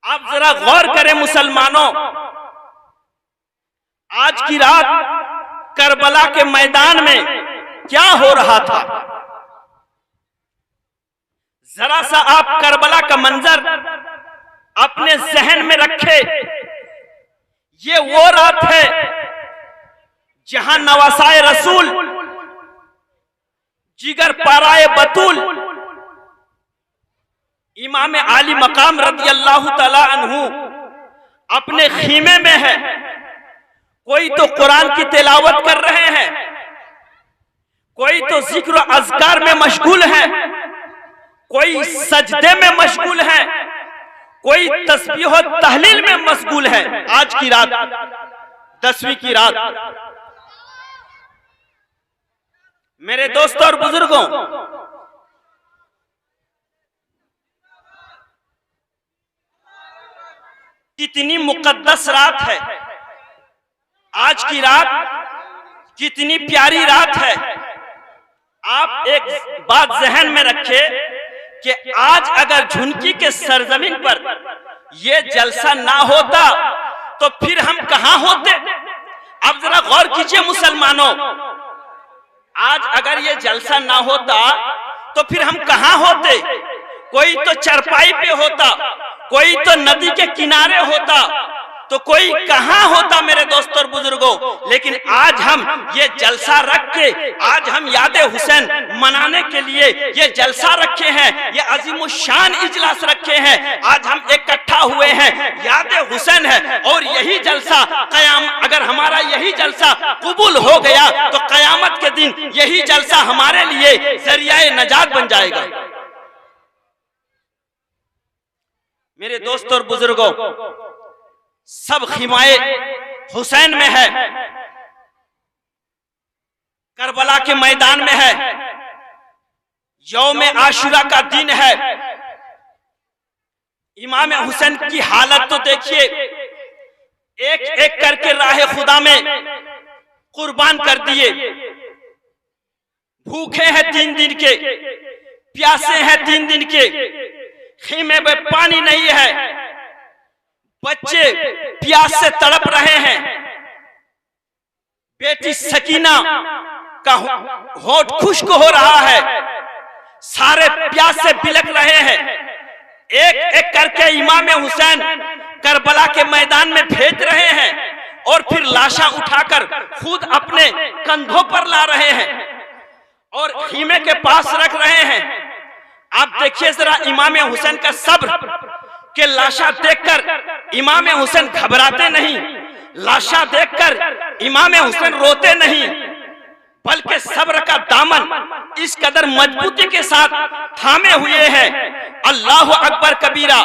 आप जरा गौर करें मुसलमानों, आज की रात करबला के मैदान में क्या हो रहा था। जरा सा आप करबला का मंजर अपने जहन में रखे। ये वो रात है जहां नवासाए रसूल, जिगर पाराए बतूल, इमाम आली मकाम रज़ी अल्लाह तआला अन्हु अपने खीमे में है। कोई तो कुरान की तिलावत कर रहे हैं, कोई तो जिक्र अज़कार में मशगूल है, कोई सजदे में मशगूल है, कोई तस्बीह और तहलील में मशगूल है। आज की रात 10वीं की रात, मेरे दोस्तों और बुजुर्गों, कितनी मुकद्दस रात है। आज की रात कितनी प्यारी रात है। आप एक बात जहन में रखें कि आज अगर झुनकी के सरजमीन पर यह जलसा ना होता तो फिर हम कहां होते। अब जरा गौर कीजिए मुसलमानों, आज अगर ये जलसा ना होता तो फिर हम कहां होते। कोई तो चरपाई पे होता, कोई तो नदी के किनारे होता, तो कोई कहां होता मेरे दोस्तों और बुजुर्गों। लेकिन आज हम ये जलसा रख के, आज हम याद हुसैन मनाने के लिए ये जलसा रखे हैं, ये अजीमुशान इजलास रखे हैं। आज हम इकट्ठा हुए हैं, याद हुसैन है। और यही जलसा अगर हमारा यही जलसा कबूल हो गया तो कयामत के दिन यही जलसा हमारे लिए जरिया नजात बन जाएगा। मेरे दोस्तों और बुजुर्गों, सब खिमाए हुसैन में है, करबला के मैदान में है, यौम आशुरा का दिन है। इमाम हुसैन की हालत तो देखिए, एक एक करके राह खुदा में कुर्बान कर दिए। भूखे हैं 3 दिन के, प्यासे हैं 3 दिन के, खीमे में पानी नहीं है, बच्चे प्यास से तड़प रहे हैं। बेटी सकीना का होठ खुश्क हो रहा है, सारे प्यास से बिलख रहे हैं। एक एक करके इमाम हुसैन करबला के मैदान में भेज रहे हैं और फिर लाशा उठाकर खुद अपने कंधों पर ला रहे हैं और खीमे के पास रख रहे हैं। आप देखिए जरा इमाम हुसैन का सब्र के लाशा देखकर इमाम हुसैन घबराते नहीं, लाशा देखकर इमाम हुसैन रोते नहीं, बल्कि सब्र का दामन इस कदर मजबूती के साथ थामे हुए हैं। अल्लाह अकबर कबीरा।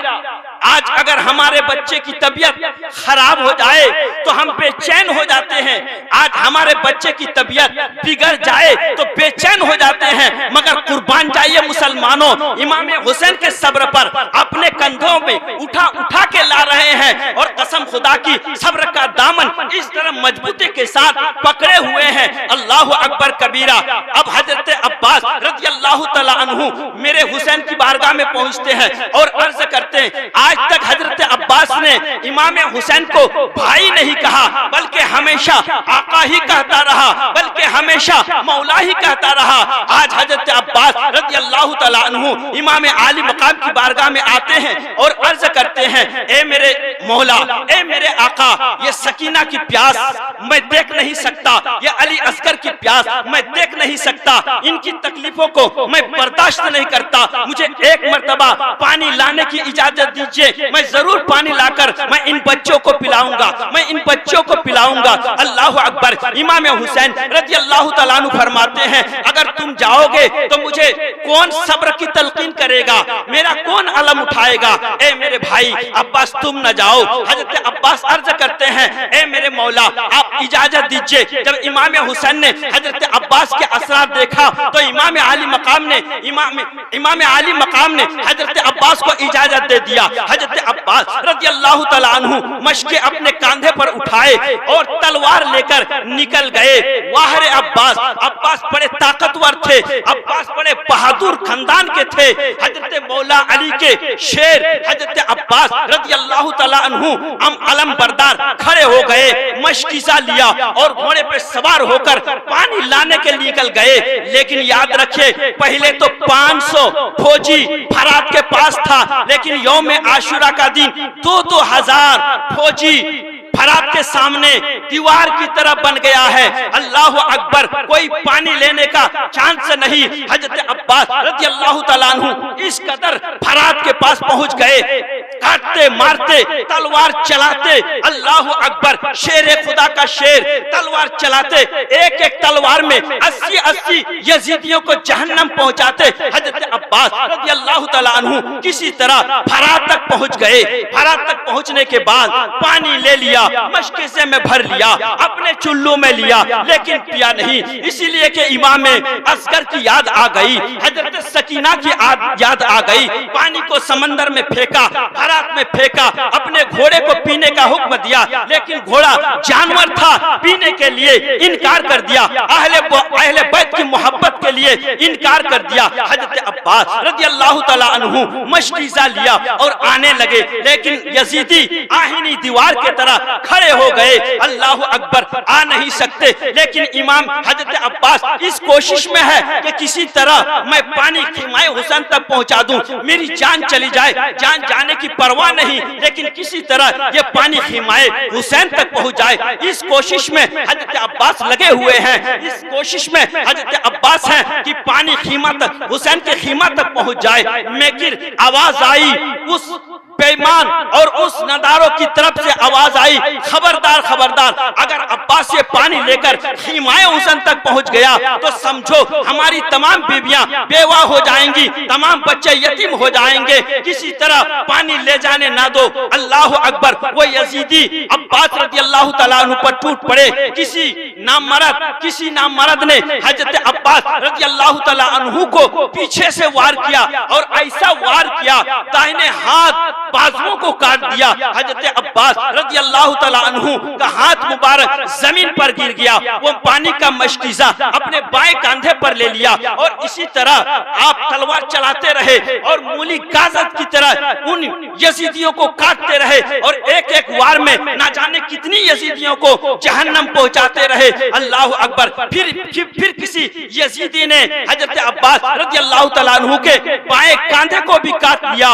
आज अगर हमारे बच्चे की तबीयत खराब हो जाए तो हम बेचैन हो जाते हैं, आज हमारे बच्चे की तबीयत बिगड़ जाए तो बेचैन हो जाते हैं। मगर कुर्बान जाइए मुसलमानों, इमाम हुसैन के सब्र पर अपने कंधों में उठा उठा के ला रहे हैं और कसम खुदा की सब्र का दामन इस तरह मजबूती के साथ पकड़े हुए हैं। अल्लाह अकबर कबीरा। अब हजरत अब्बास रज़ी अल्लाह तआला अन्हु मेरे हुसैन की बारगाह में पहुंचते हैं और अर्ज करते हैं, आज तक हजरत अब्बास ने इमाम हुसैन को भाई नहीं कहा, बल्कि हमेशा आका ही कहता रहा, बल्कि हमेशा मौला ही कहता रहा। आज हजरत अब्बास रज़ी अल्लाह तआला अन्हु इमाम आली मकाम की बारगाह में आते हैं और अर्ज करते हैं, ए मेरे मौला, ए मेरे आका, ये सकीना की प्यास मैं देख नहीं सकता, ये अली असगर की प्यास मैं देख नहीं सकता, इनकी तकलीफों को मैं बर्दाश्त नहीं करता, मुझे एक मर्तबा पानी लाने की इजाजत दीजिए, मैं जरूर पानी लाकर मैं इन बच्चों को पिलाऊंगा, मैं इन बच्चों को पिलाऊंगा। अल्लाह अकबर। इमाम हुसैन रज़ी अल्लाह तआला अन्हु फरमाते हैं, अगर तुम जाओगे तो मुझे कौन सब्र की तलकीन करेगा, मेरा कौन अलम उठाएगा। ए मेरे भाई अब्बास तुम न जाओ। हजरत अब्बास अर्ज करते हैं, ए मेरे मौला आप इजाजत दीजिए। जब इमाम हुसैन ने हजरत अब्बास के असरार देखा तो इमाम आली मकाम ने हजरत अब्बास को इजाजत दे दिया। हजरत अब्बास रज़ी अल्लाह तआला अन्हु मशके अपने कांधे पर उठाए और तलवार लेकर निकल गए। वाह रे अब्बास, अब्बास बड़े ताकतवर थे, अब्बास बड़े बहादुर खानदान के थे। हजरत मौला अली के शेर हजरत अब्बास रज़ी अल्लाह ताला अन्हु अलम बरदार खड़े हो गए, मशकीज़ा लिया और घोड़े पे सवार होकर पानी लाने के लिए निकल गए। लेकिन याद रखिए, पहले तो 500 फौजी फरात के पास था, लेकिन यौम आशुरा का दिन 2-2 हजार फौजी फरात के सामने दीवार की तरह बन गया है। अल्लाह अकबर, कोई पानी लेने का चांस नहीं। हजरत अब्बास रज़ी अल्लाह ताला अन्हु इस कदर फरात के पास पहुंच गए, काटते मारते तलवार चलाते, अल्लाह अकबर, शेर खुदा का शेर तलवार चलाते, एक एक तलवार में 80-80 यजीदियों को जहन्नम पहुंचाते। हजरत अब्बास रज़ी अल्लाह ताला अन्हु किसी तरह फरात तक पहुंच गए। फरात तक पहुंचने के बाद पानी ले लिया, मशकीज़े में भर लिया, अपने चुल्लू में लिया, लेकिन पिया नहीं, इसीलिए कि इमाम असगर की याद आ गई, हजरत सकीना की याद आ गई। पानी को समंदर में फेंका, फरात में फेंका, अपने घोड़े को पीने का हुक्म दिया, लेकिन घोड़ा जानवर था, पीने के लिए इनकार कर दिया, अहले बैत की मोहब्बत के लिए इनकार कर दिया। हजरत अब्बास रज़ी अल्लाह ताला अन्हु मशकीज़ा लिया और आने लगे, लेकिन यजीदी आहिनी दीवार के तरह खड़े हो गए। अल्लाह अकबर, आ नहीं सकते, लेकिन इमाम हजरत अब्बास इस कोशिश में है कि किसी तरह मैं पानी खिमाए हुसैन तक पहुंचा दूं, मेरी जान चली जाए, जान जाने की परवाह नहीं, लेकिन किसी तरह ये पानी खिमाए हुसैन तक पहुंच जाए। इस कोशिश में हजरत अब्बास लगे हुए हैं, इस कोशिश में हजरत अब्बास हैं कि पानी खीमा तक, हुसैन के खीमा तक पहुंच जाए। लेकिन आवाज आई, उस बेईमान और उस नदारों की तरफ से आवाज आई, खबरदार खबरदार, अगर अब्बास ये पानी लेकर खीमाए हुसैन तक पहुंच गया तो समझो हमारी तमाम बीवियां बेवा हो जाएंगी, तमाम बच्चे यतीम हो जाएंगे, किसी तरह पानी ले जाने ना दो। अल्लाह अकबर, वो यजीदी अब्बास रज़ी अल्लाह ताला अन्हु पर टूट पड़े। किसी नामर्द ने हजरत अब्बास रज़ी अल्लाह ताला अन्हु को पीछे से वार किया और ऐसा वार किया, दाहिने हाथ बाजुओं को काट दिया। हजरत अब्बास रज़ी अल्लाह ताला अन्हु का हाथ मुबारक जमीन पर गिर गया। वो पानी का मशकीज़ा अपने बाएं कंधे पर ले लिया और इसी तरह आप तलवार चलाते रहे और मूली गाजत की तरह उन यजीदियों को काटते रहे और एक एक वार में ना जाने कितनी यजीदियों को जहन्नम पहुंचाते रहे। अल्लाह अकबर, फिर किसी यजीदी ने हजरत अब्बास रज़ी अल्लाह ताला अन्हु के बाएं कंधे को भी काट दिया।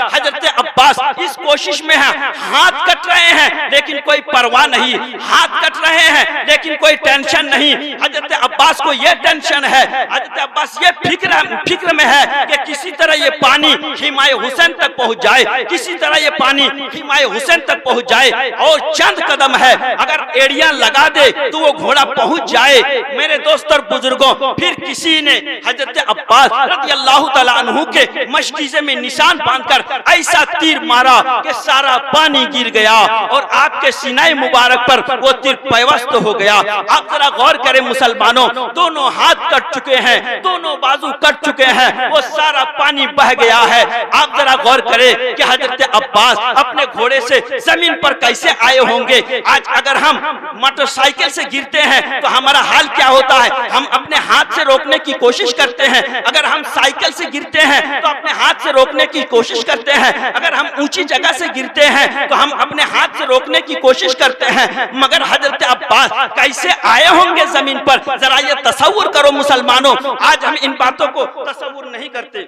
हजरत अब्बास इस कोशिश में है, हाथ कट रहे हैं लेकिन कोई परवाह नहीं, हाथ कट रहे हैं लेकिन कोई टेंशन नहीं। हजरत अब्बास को ये टेंशन है, हजरत अब्बास ये फिक्र में है कि किसी तरह ये पानी हिमाए हुसैन तक पहुंच जाए, किसी तरह ये पानी हिमाए हुसैन तक पहुंच जाए और चंद कदम है, अगर एड़ियां लगा दे तो वो घोड़ा पहुंच जाए। मेरे दोस्त और बुजुर्गों, फिर किसी ने हजरत अब्बास रज़ी अल्लाह ताला अन्हु के मशकीज़े में निशान बांधकर ऐसा तीर मारा कि सारा पानी गिर गया और आपके सीनाए मुबारक पर वो तीर पैवस्त हो गया। आप जरा गौर करें मुसलमानों, दोनों हाथ कट चुके हैं, दोनों बाजू कट चुके हैं, वो सारा पानी बह गया है। आप जरा गौर करें कि हजरत अब्बास अपने घोड़े से जमीन पर कैसे आए होंगे। आज अगर हम मोटरसाइकिल से गिरते हैं तो हमारा हाल क्या होता है, हम अपने हाथ से रोकने की कोशिश करते हैं। अगर हम साइकिल से गिरते हैं तो अपने हाथ से रोकने की कोशिश करते हैं। अगर हम ऊंची जगह से गिरते हैं तो हम अपने हाथ से रोकने की कोशिश करते हैं। मगर हजरत अब्बास कैसे आए होंगे जमीन पर, जरा ये तसव्वुर करो मुसलमानों। आज हम इन बातों को तसव्वुर नहीं करते,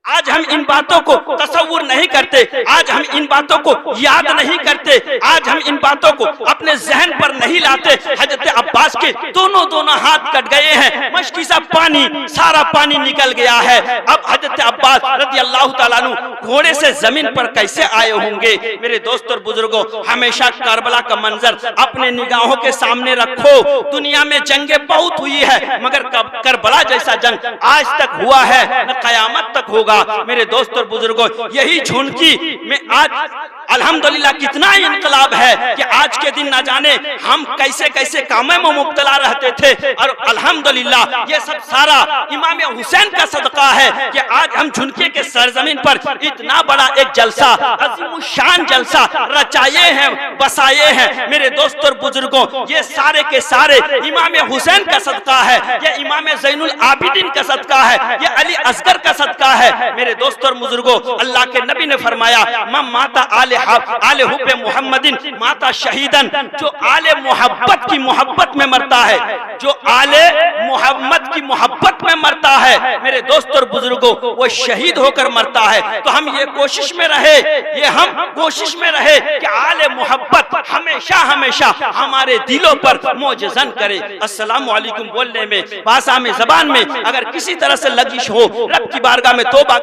आज हम इन बातों को तसव्वुर नहीं करते, आज हम इन बातों को याद नहीं करते, आज हम इन बातों को अपने जहन पर नहीं लाते। हजरत अब्बास के दोनों हाथ कट गए हैं, मशकीज़ा पानी, सारा पानी निकल गया है। अब हजरत अब्बास रज़ी अल्लाह ताला अन्हु घोड़े से जमीन पर कैसे आए होंगे। मेरे दोस्त और बुजुर्गों, हमेशा करबला का मंजर अपने निगाहों के सामने रखो। दुनिया में जंगें बहुत हुई है, मगर करबला जैसा जंग आज तक हुआ है न कयामत तक होगा। मेरे दोस्त और बुजुर्गों, यही झुनकी में आज अल्हम्दुलिल्लाह कितना इनकलाब है कि आज के दिन ना जाने हम कैसे कैसे कामों में मुब्तला रहते थे, और अल्हम्दुलिल्लाह ये सब सारा इमाम हुसैन का सदका है कि आज हम झुनके के सरजमीन पर इतना बड़ा एक जलसा, अज़ीमुश्शान जलसा रचाए हैं, बसाए हैं। मेरे दोस्तों और बुजुर्गों, ये सारे के सारे इमाम हुसैन का सदका है, ये इमाम ज़ैनुल आबिदीन का सदका है, ये अली असगर का सदका है। मेरे दोस्तों और बुजुर्गों, अल्लाह के नबी ने फरमाया, मम माता आले हुब्बे मुहम्मदिन माता शहीदन, जो आले मोहब्बत की मोहब्बत में मरता है, जो आले मोहम्मद की मोहब्बत में मरता है, मेरे दोस्तों और बुजुर्गों, वो शहीद होकर मरता है। तो हम ये कोशिश में रहे, ये हम कोशिश में रहे कि आले मोहब्बत हमेशा हमेशा हमारे दिलों पर मौजज़न करे। अस्सलामु अलैकुम बोलने में, भाषा में, ज़बान में अगर किसी तरह से लगिश हो, रब की बारगाह में तौबा